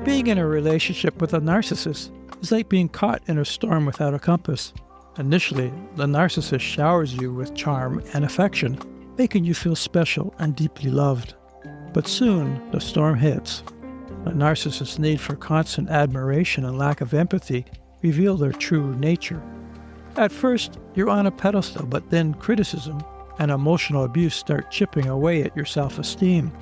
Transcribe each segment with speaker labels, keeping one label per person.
Speaker 1: Being in a relationship with a narcissist is like being caught in a storm without a compass. Initially, the narcissist showers you with charm and affection, making you feel special and deeply loved. But soon, the storm hits. The narcissist's need for constant admiration and lack of empathy reveal their true nature. At first, you're on a pedestal, but then criticism and emotional abuse start chipping away at your self-esteem.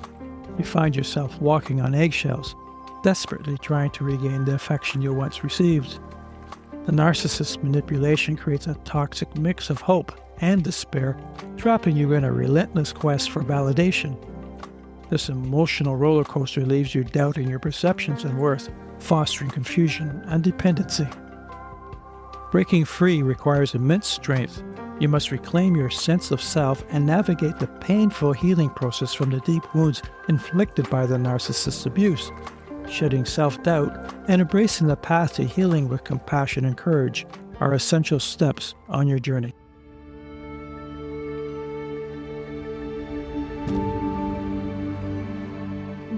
Speaker 1: You find yourself walking on eggshells, desperately trying to regain the affection you once received. The narcissist's manipulation creates a toxic mix of hope and despair, trapping you in a relentless quest for validation. This emotional roller coaster leaves you doubting your perceptions and worth, fostering confusion and dependency. Breaking free requires immense strength. You must reclaim your sense of self and navigate the painful healing process from the deep wounds inflicted by the narcissist's abuse. Shedding self-doubt and embracing the path to healing with compassion and courage are essential steps on your journey.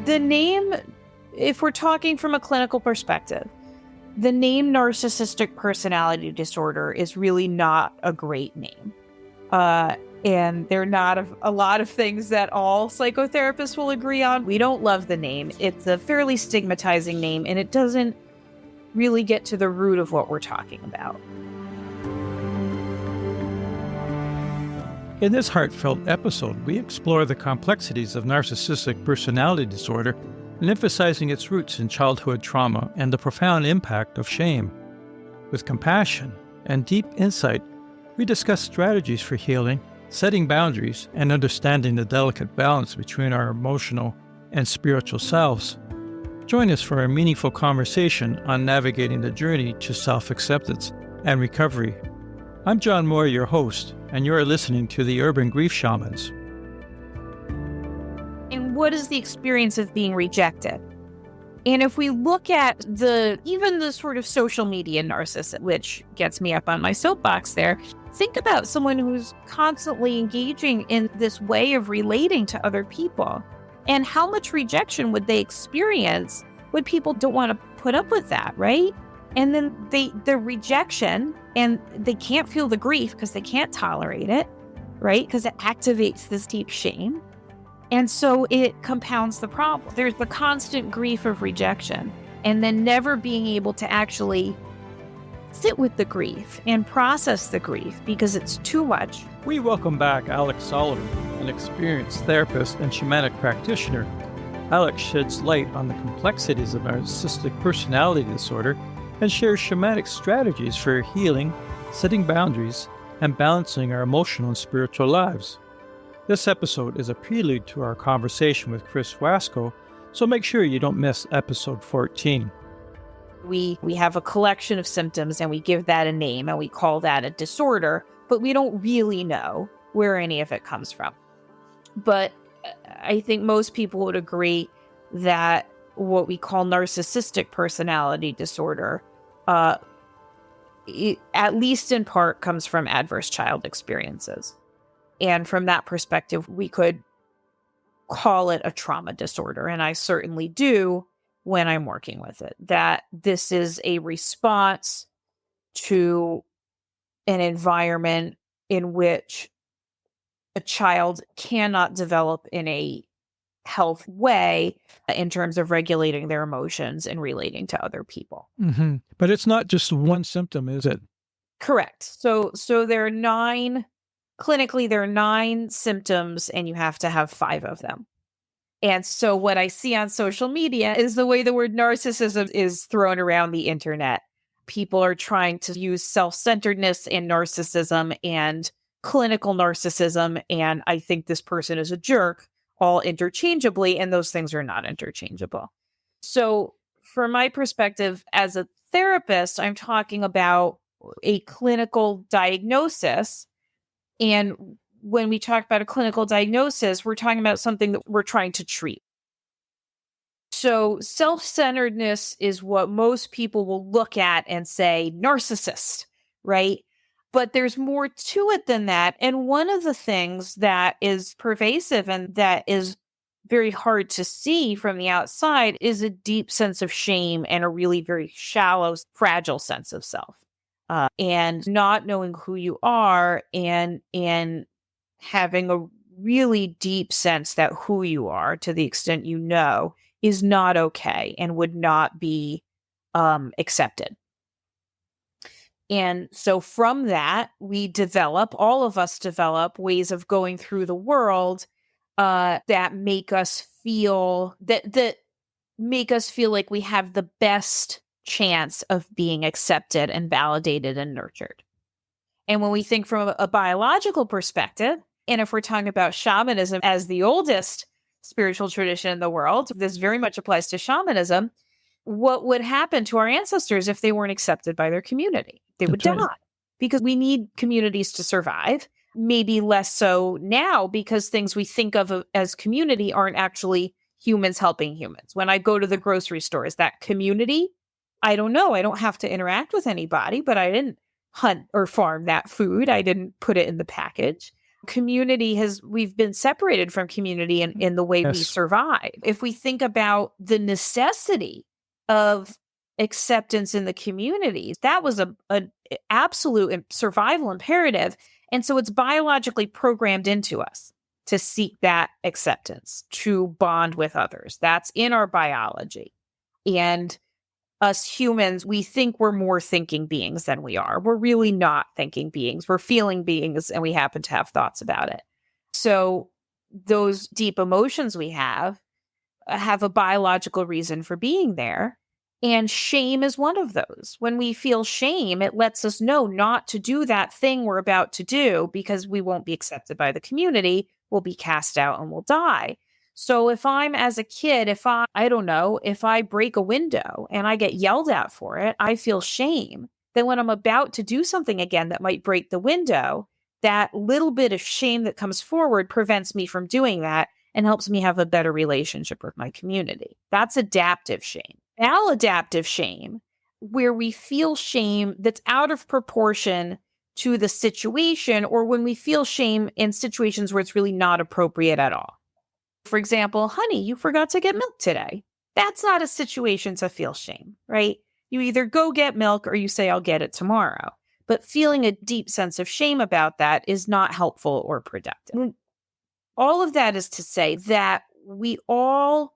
Speaker 2: The name, if we're talking from a clinical perspective, the name narcissistic personality disorder is really not a great name. And they're not a lot of things that all psychotherapists will agree on. We don't love the name. It's a fairly stigmatizing name, and it doesn't really get to the root of what we're talking about.
Speaker 1: In this heartfelt episode, we explore the complexities of narcissistic personality disorder and emphasizing its roots in childhood trauma and the profound impact of shame. With compassion and deep insight, we discuss strategies for healing, setting boundaries, and understanding the delicate balance between our emotional and spiritual selves. Join us for a meaningful conversation on navigating the journey to self-acceptance and recovery. I'm John Moore, your host, and you're listening to the Urban Grief Shamans.
Speaker 2: And what is the experience of being rejected? And if we look at even the sort of social media narcissist, which gets me up on my soapbox there, think about someone who's constantly engaging in this way of relating to other people. And how much rejection would they experience when people don't want to put up with that, right? And then the rejection, and they can't feel the grief because they can't tolerate it, right? Because it activates this deep shame. And so it compounds the problem. There's the constant grief of rejection, and then never being able to actually sit with the grief and process the grief because it's too much.
Speaker 1: We welcome back Alex Sullivan, an experienced therapist and shamanic practitioner. Alex sheds light on the complexities of narcissistic personality disorder and shares shamanic strategies for healing, setting boundaries, and balancing our emotional and spiritual lives. This episode is a prelude to our conversation with Chris Wasko, so make sure you don't miss episode 14.
Speaker 2: We have a collection of symptoms, and we give that a name, and we call that a disorder, but we don't really know where any of it comes from. But I think most people would agree that what we call narcissistic personality disorder, at least in part, comes from adverse child experiences. And from that perspective, we could call it a trauma disorder. And I certainly do when I'm working with it, that this is a response to an environment in which a child cannot develop in a health way in terms of regulating their emotions and relating to other people.
Speaker 1: Mm-hmm. But it's not just one symptom, is it?
Speaker 2: Correct. So there are clinically, there are 9 symptoms, and you have to have 5 of them. And so what I see on social media is the way the word narcissism is thrown around the internet. People are trying to use self-centeredness and narcissism and clinical narcissism, and I think this person is a jerk, all interchangeably, and those things are not interchangeable. So from my perspective as a therapist, I'm talking about a clinical diagnosis. And when we talk about a clinical diagnosis, we're talking about something that we're trying to treat. So self-centeredness is what most people will look at and say, narcissist, right? But there's more to it than that. And one of the things that is pervasive and that is very hard to see from the outside is a deep sense of shame and a really very shallow, fragile sense of self. And not knowing who you are and having a really deep sense that who you are, to the extent you know, is not okay and would not be accepted. And so from that, all of us develop ways of going through the world that make us feel like we have the best chance of being accepted and validated and nurtured. And when we think from a biological perspective, and if we're talking about shamanism as the oldest spiritual tradition in the world, this very much applies to shamanism. What would happen to our ancestors if they weren't accepted by their community? They would die, because we need communities to survive. Maybe less so now, because things we think of as community aren't actually humans helping humans. When I go to the grocery store, is that community? I don't know. I don't have to interact with anybody, but I didn't hunt or farm that food. I didn't put it in the package. We've been separated from community in the way we survive. If we think about the necessity of acceptance in the community, that was an absolute survival imperative. And so it's biologically programmed into us to seek that acceptance, to bond with others. That's in our biology. And us humans, we think we're more thinking beings than we are. We're really not thinking beings. We're feeling beings, and we happen to have thoughts about it. So those deep emotions we have a biological reason for being there. And shame is one of those. When we feel shame, it lets us know not to do that thing we're about to do, because we won't be accepted by the community. We'll be cast out and we'll die. So if I'm, as a kid, if I break a window and I get yelled at for it, I feel shame. Then when I'm about to do something again that might break the window, that little bit of shame that comes forward prevents me from doing that and helps me have a better relationship with my community. That's adaptive shame. Maladaptive shame, where we feel shame that's out of proportion to the situation, or when we feel shame in situations where it's really not appropriate at all. For example, honey, you forgot to get milk today. That's not a situation to feel shame, right? You either go get milk or you say, I'll get it tomorrow. But feeling a deep sense of shame about that is not helpful or productive. All of that is to say that we all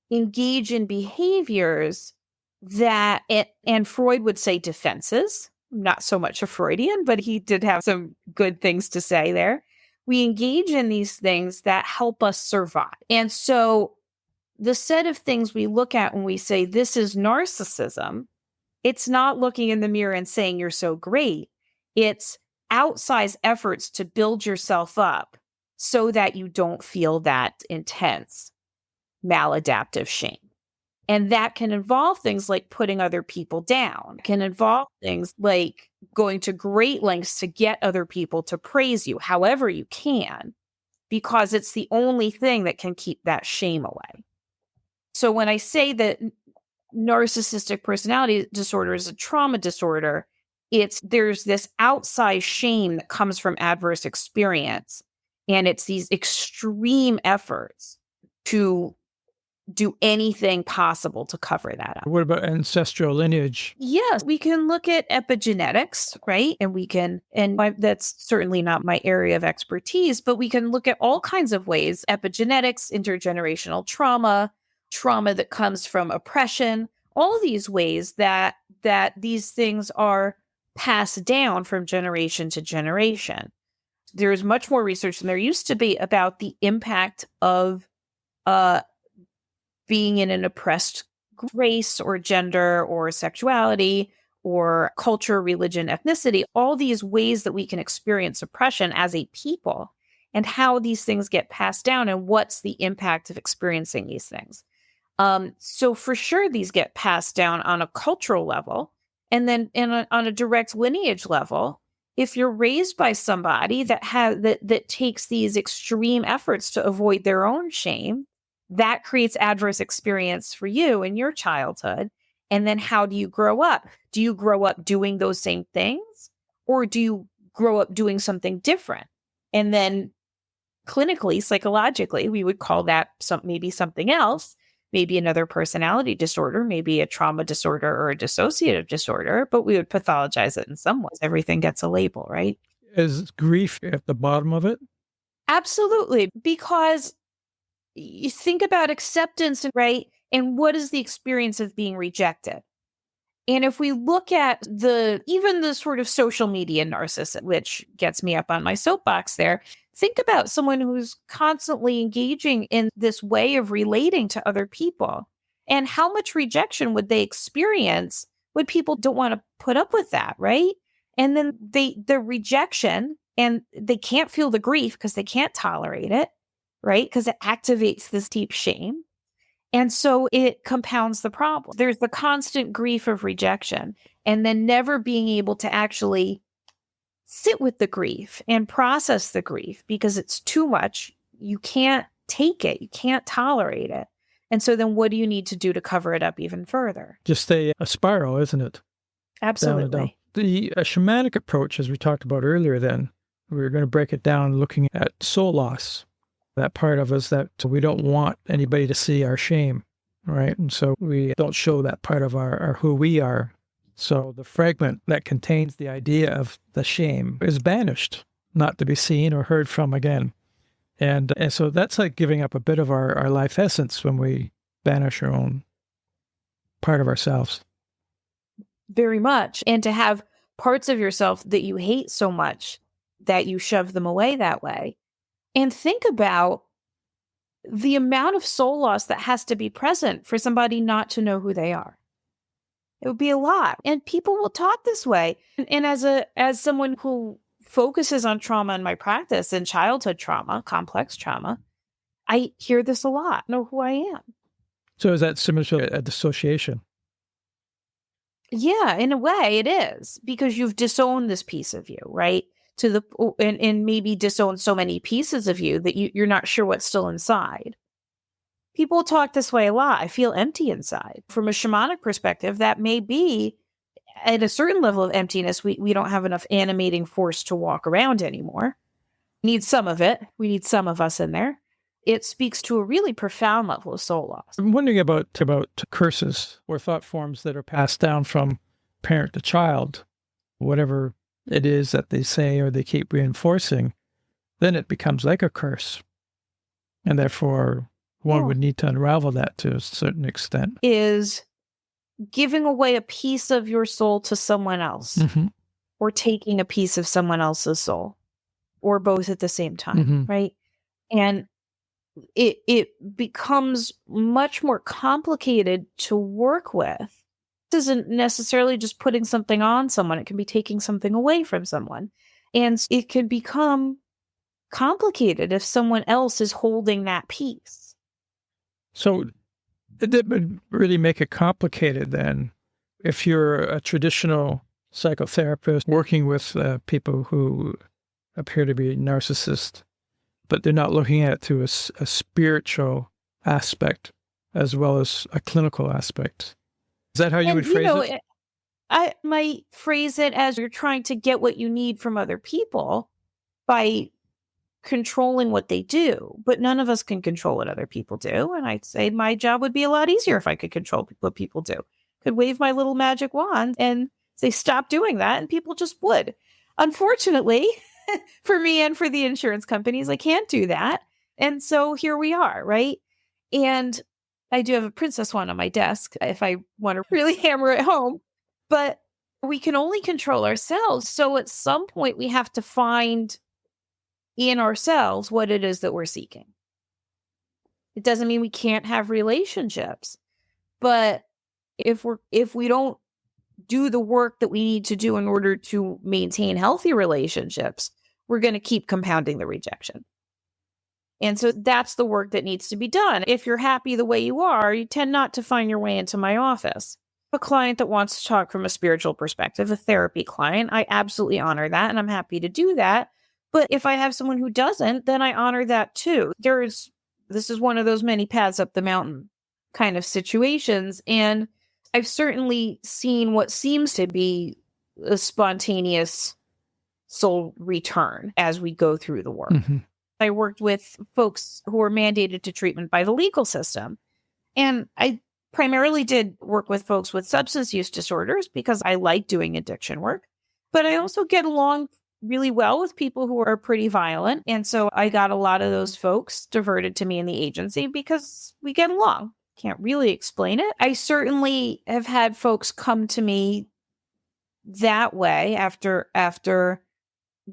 Speaker 2: engage in behaviors that, and Freud would say defenses. I'm not so much a Freudian, but he did have some good things to say there. We engage in these things that help us survive. And so the set of things we look at when we say this is narcissism, it's not looking in the mirror and saying you're so great. It's outsized efforts to build yourself up so that you don't feel that intense maladaptive shame. And that can involve things like putting other people down. It can involve things like going to great lengths to get other people to praise you however you can, because it's the only thing that can keep that shame away. So when I say that narcissistic personality disorder is a trauma disorder, there's this outsized shame that comes from adverse experience. And it's these extreme efforts to do anything possible to cover that up.
Speaker 1: What about ancestral lineage?
Speaker 2: Yes, we can look at epigenetics, right? That's certainly not my area of expertise, but we can look at all kinds of ways. Epigenetics, intergenerational trauma that comes from oppression, all of these ways that these things are passed down from generation to generation. There's much more research than there used to be about the impact of being in an oppressed race or gender or sexuality or culture, religion, ethnicity, all these ways that we can experience oppression as a people, and how these things get passed down and what's the impact of experiencing these things. So for sure, these get passed down on a cultural level, and then on a direct lineage level. If you're raised by somebody that takes these extreme efforts to avoid their own shame, that creates adverse experience for you in your childhood. And then how do you grow up? Do you grow up doing those same things, or do you grow up doing something different? And then clinically, psychologically, we would call that maybe something else, maybe another personality disorder, maybe a trauma disorder or a dissociative disorder, but we would pathologize it in some ways. Everything gets a label, right?
Speaker 1: Is grief at the bottom of it?
Speaker 2: Absolutely. Because you think about acceptance, right? And what is the experience of being rejected? And if we look at even the sort of social media narcissist, which gets me up on my soapbox there, think about someone who's constantly engaging in this way of relating to other people. And how much rejection would they experience when people don't want to put up with that, right? And then the rejection, and they can't feel the grief because they can't tolerate it, right? Because it activates this deep shame. And so it compounds the problem. There's the constant grief of rejection, and then never being able to actually sit with the grief and process the grief because it's too much. You can't take it. You can't tolerate it. And so then what do you need to do to cover it up even further?
Speaker 1: Just a spiral, isn't it?
Speaker 2: Absolutely.
Speaker 1: Down and down. The shamanic approach, as we talked about earlier, then, we're going to break it down looking at soul loss. That part of us that we don't want anybody to see our shame, right? And so we don't show that part of our who we are. So the fragment that contains the idea of the shame is banished, not to be seen or heard from again. And so that's like giving up a bit of our life essence when we banish our own part of ourselves.
Speaker 2: Very much. And to have parts of yourself that you hate so much that you shove them away that way. And think about the amount of soul loss that has to be present for somebody not to know who they are. It would be a lot. And people will talk this way. And as someone who focuses on trauma in my practice and childhood trauma, complex trauma, I hear this a lot. Know who I am.
Speaker 1: So is that similar to a dissociation?
Speaker 2: Yeah, in a way it is, because you've disowned this piece of you, right? And maybe disown so many pieces of you that you're not sure what's still inside. People talk this way a lot. I feel empty inside. From a shamanic perspective, that may be at a certain level of emptiness. We don't have enough animating force to walk around anymore. We need some of it. We need some of us in there. It speaks to a really profound level of soul loss.
Speaker 1: I'm wondering about curses or thought forms that are passed down from parent to child, whatever it is that they say or they keep reinforcing, then it becomes like a curse. And therefore, one would need to unravel that to a certain extent.
Speaker 2: Is giving away a piece of your soul to someone else, or taking a piece of someone else's soul, or both at the same time, right? And it becomes much more complicated to work with. This isn't necessarily just putting something on someone. It can be taking something away from someone. And it can become complicated if someone else is holding that piece.
Speaker 1: So it would really make it complicated then if you're a traditional psychotherapist working with people who appear to be narcissists, but they're not looking at it through a spiritual aspect as well as a clinical aspect. Is that how you would phrase it?
Speaker 2: I might phrase it as you're trying to get what you need from other people by controlling what they do, but none of us can control what other people do. And I'd say my job would be a lot easier if I could control what people do. Could wave my little magic wand and say, stop doing that, and people just would. Unfortunately, for me and for the insurance companies, I can't do that. And so here we are, right? And I do have a princess wand on my desk if I want to really hammer it home, but we can only control ourselves. So at some point we have to find in ourselves what it is that we're seeking. It doesn't mean we can't have relationships, but if we don't do the work that we need to do in order to maintain healthy relationships, we're going to keep compounding the rejection. And so that's the work that needs to be done. If you're happy the way you are, you tend not to find your way into my office. A client that wants to talk from a spiritual perspective, a therapy client, I absolutely honor that, and I'm happy to do that. But if I have someone who doesn't, then I honor that too. This is one of those many paths up the mountain kind of situations. And I've certainly seen what seems to be a spontaneous soul return as we go through the work. I worked with folks who were mandated to treatment by the legal system. And I primarily did work with folks with substance use disorders because I like doing addiction work. But I also get along really well with people who are pretty violent. And so I got a lot of those folks diverted to me in the agency because we get along. Can't really explain it. I certainly have had folks come to me that way after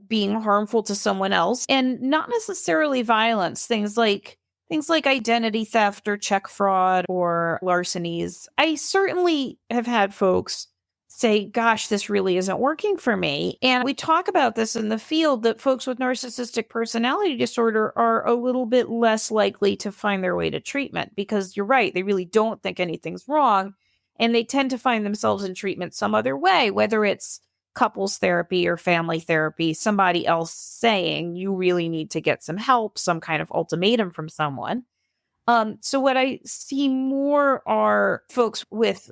Speaker 2: being harmful to someone else, and not necessarily violence, things like identity theft or check fraud or larcenies. I certainly have had folks say, gosh, this really isn't working for me. And we talk about this in the field, that folks with narcissistic personality disorder are a little bit less likely to find their way to treatment, because you're right, they really don't think anything's wrong. And they tend to find themselves in treatment some other way, whether it's couples therapy or family therapy, somebody else saying you really need to get some help, some kind of ultimatum from someone. So what I see more are folks with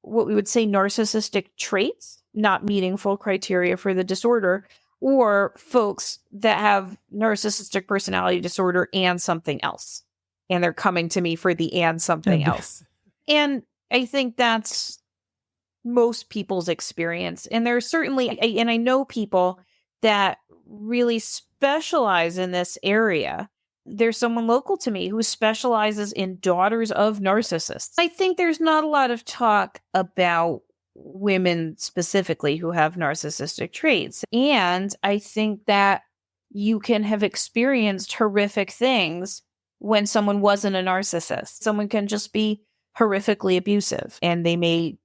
Speaker 2: what we would say narcissistic traits, not meeting full criteria for the disorder, or folks that have narcissistic personality disorder and something else. And they're coming to me for the and something else. And I think that's most people's experience. And there's certainly, and I know people that really specialize in this area. There's someone local to me who specializes in daughters of narcissists. I think there's not a lot of talk about women specifically who have narcissistic traits. And I think that you can have experienced horrific things when someone wasn't a narcissist. Someone can just be horrifically abusive, and they may,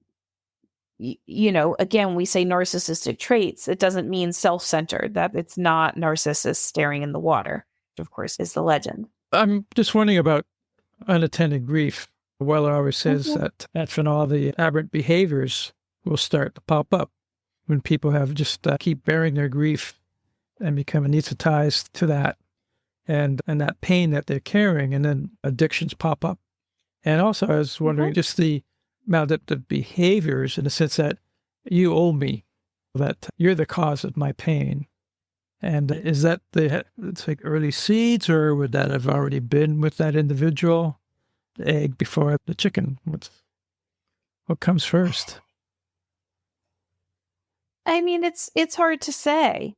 Speaker 2: again, we say narcissistic traits. It doesn't mean self-centered, that it's not narcissists staring in the water, which of course is the legend.
Speaker 1: I'm just wondering about unattended grief. Weller always says that often all the aberrant behaviors will start to pop up when people have just keep bearing their grief and become anesthetized to that and that pain that they're carrying, and then addictions pop up. And also I was wondering just the maladaptive behaviors, in the sense that you owe me, that you're the cause of my pain. And is that it's like early seeds, or would that have already been with that individual? The egg before the chicken? What comes first?
Speaker 2: I mean, it's hard to say.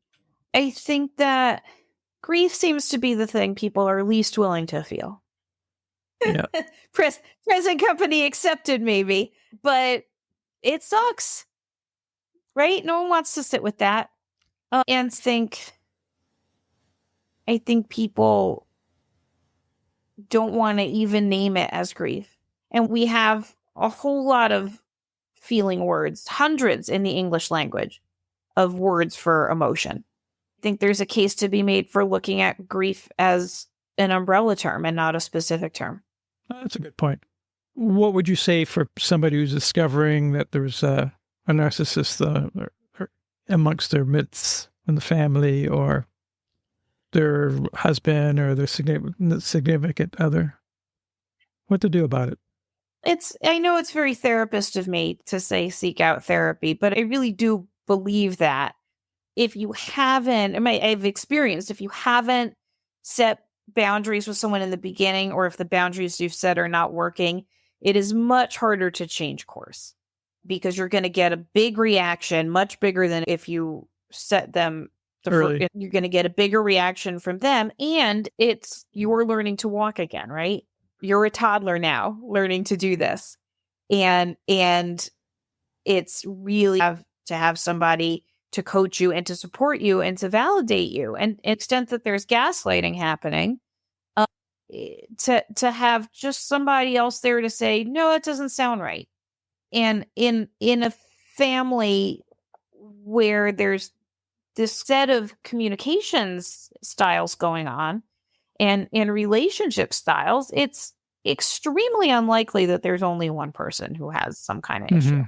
Speaker 2: I think that grief seems to be the thing people are least willing to feel.
Speaker 1: Yeah.
Speaker 2: Present company accepted, maybe, but it sucks, right? No one wants to sit with that. And I think people don't want to even name it as grief. And we have a whole lot of feeling words, hundreds in the English language of words for emotion. I think there's a case to be made for looking at grief as an umbrella term and not a specific term.
Speaker 1: That's a good point. What would you say for somebody who's discovering that there's a narcissist or amongst their midst in the family, or their husband or their significant other? What to do about it?
Speaker 2: I know it's very therapist of me to say seek out therapy, but I really do believe that if you haven't, I've experienced, if you haven't set boundaries with someone in the beginning, or if the boundaries you've set are not working, it is much harder to change course, because you're going to get a big reaction, much bigger than if you set them
Speaker 1: early.
Speaker 2: You're going to get a bigger reaction from them, and you're learning to walk again, right? You're a toddler now learning to do this. And it's really to have somebody to coach you and to support you and to validate you. And to the extent that there's gaslighting happening, to have just somebody else there to say, no, it doesn't sound right. And in a family where there's this set of communications styles going on, and in relationship styles, it's extremely unlikely that there's only one person who has some kind of issue.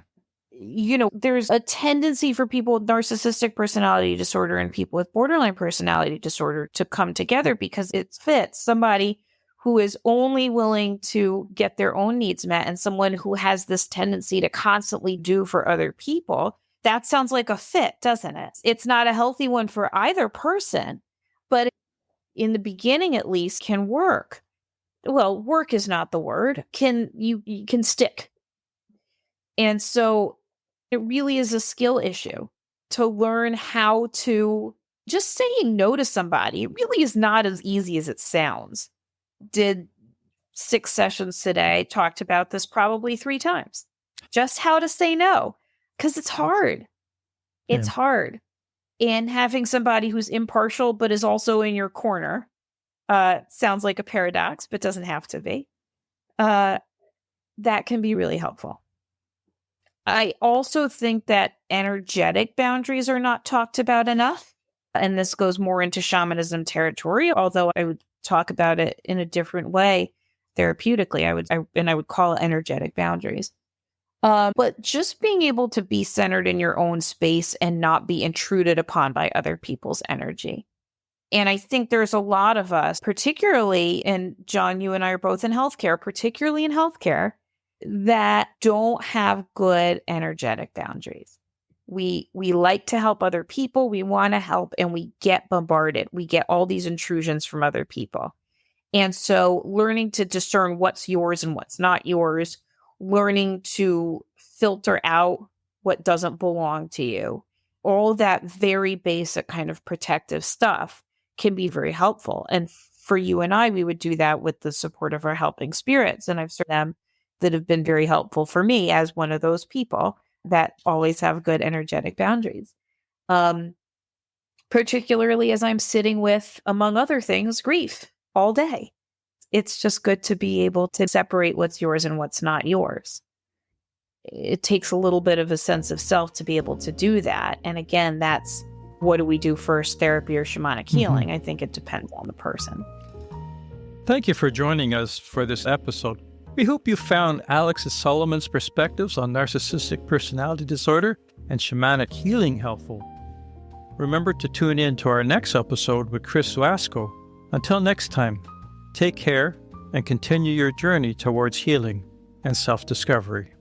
Speaker 2: There's a tendency for people with narcissistic personality disorder and people with borderline personality disorder to come together because it fits somebody who is only willing to get their own needs met, and someone who has this tendency to constantly do for other people. That sounds like a fit, doesn't it? It's not a healthy one for either person, but in the beginning at least, can work. Well, work is not the word. You can stick. And so it really is a skill issue to learn how to just saying no to somebody. It really is not as easy as it sounds. Did 6 sessions today, talked about this probably 3 times. Just how to say no, because it's hard. It's hard. And having somebody who's impartial but is also in your corner sounds like a paradox, but doesn't have to be. That can be really helpful. I also think that energetic boundaries are not talked about enough. And this goes more into shamanism territory, although I would talk about it in a different way therapeutically. I would call it energetic boundaries. But just being able to be centered in your own space and not be intruded upon by other people's energy. And I think there's a lot of us, particularly, and John, you and I are both in healthcare, particularly in healthcare, that don't have good energetic boundaries. We like to help other people. We want to help, and we get bombarded. We get all these intrusions from other people. And so learning to discern what's yours and what's not yours, learning to filter out what doesn't belong to you, all that very basic kind of protective stuff can be very helpful. And for you and I, we would do that with the support of our helping spirits. And I've seen them that have been very helpful for me as one of those people that always have good energetic boundaries. Particularly as I'm sitting with, among other things, grief all day. It's just good to be able to separate what's yours and what's not yours. It takes a little bit of a sense of self to be able to do that. And again, that's what do we do first, therapy or shamanic healing? I think it depends on the person.
Speaker 1: Thank you for joining us for this episode. We hope you found Alex Solomon's perspectives on narcissistic personality disorder and shamanic healing helpful. Remember to tune in to our next episode with Chris Wasko. Until next time, take care and continue your journey towards healing and self-discovery.